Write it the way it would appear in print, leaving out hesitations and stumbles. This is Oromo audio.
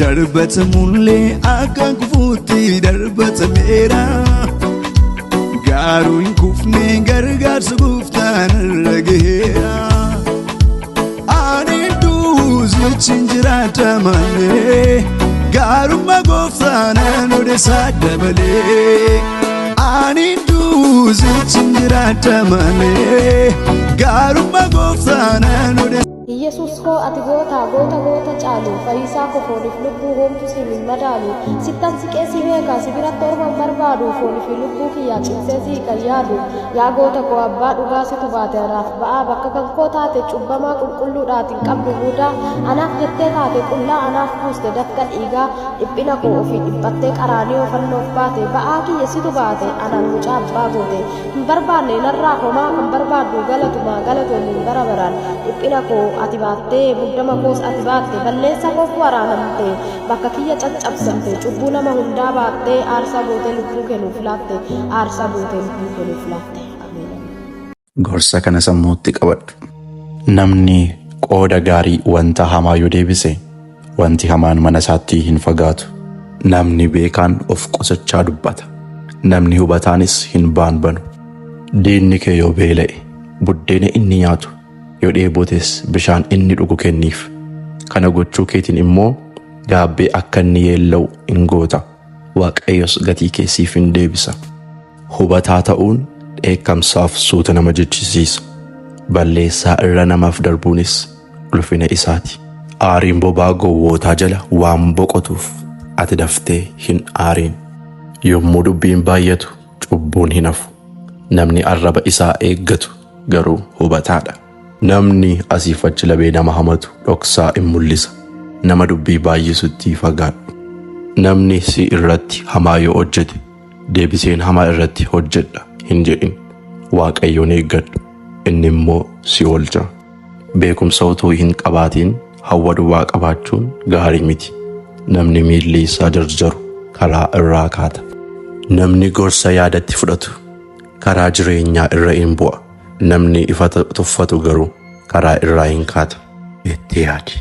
دربت مولي أكا كفوتي دربت ميرا قارو ينكفني غرغر سقفتان الرقيرا آني دوزي تنجرات مالي قارو ما قفتانا نودي سادبالي آني دوزي تنجرات مالي قارو ما قفتانا نودي Yesus ko ati gota chalu faisa ko foni lubbu hom tu si min madalu sitan si kesi heka si birat torma barbadu foni fi lubbu ki ya chinse si kayadu ya gota ko abba duga si tu baate raf ba bakka kan ko taate cubbama qulqullu daatin qabdu buda anaf jette taate qulla anaf puste dakkan iga ibbina ko ofi ibbatte qarani ofanno baate ba aki yesitu baate anan mucha abba gote barbaanne narra ko ma kan barbadu galatu min barabaran ibbina ko atibaate buddama koos atibaate balleessa koo waraanamte bakka kiyya caccabsamte cubbuu nama hundaa baatte aarsaa gootee lubbuu kennuuf laatte aarsaa gootee lubbuu kennuuf laatte ameen. Gorsa kana sammuutti qabadhu. Namni qooda gaarii wanta hamaa yoo deebise wanti hamaan mana isaatti hin fagaatu. Namni beekaan of qusachaa dubbata. Namni hubataanis hin baanbanu. Diinni kee yoo beela'e buddeena inni nyaatu yoo dheebotes bishaan inni dhugu kenniif. Kana gochuu keetiin immoo gaabbee akka inni yeella'u hin goota. Waaqayyos gatii kee siif hin deebisa. Hubataa ta'uun dheekkamsaaf suuta nama jechisiisa. Balleessaa irra namaaf darbuunis ulfina isaati. Aariin bobaa gowwootaa jala waan boqotuuf ati daftee hin aariin. Yommuu dubbiin baay'atu cubbuun hin hafu. Namni arraba isaa eeggatu garuu hubataadha. Namni asiif achi labee nama hamatu dhoksaa in mul'isa. Nama dubbii baay'isutti fagaadhu. Namni si irratti hamaa yoo hojjete deebiseen hamaa irratti hojjedha hin jedhin. Waaqayyoon eeggadhu inni immoo si oolcha. Beekumsa utuu hin qabaatiin hawwa duwwaa qabaachuun gaarii miti. Namni miilli isaa jarjaru karaa irraa kaata. Namni gorsa yaadatti fudhatu karaa jireenyaa irra hin bu'a. Namni ifa tuffatu garuu karaa irraa hin kaata. Itti yaadi.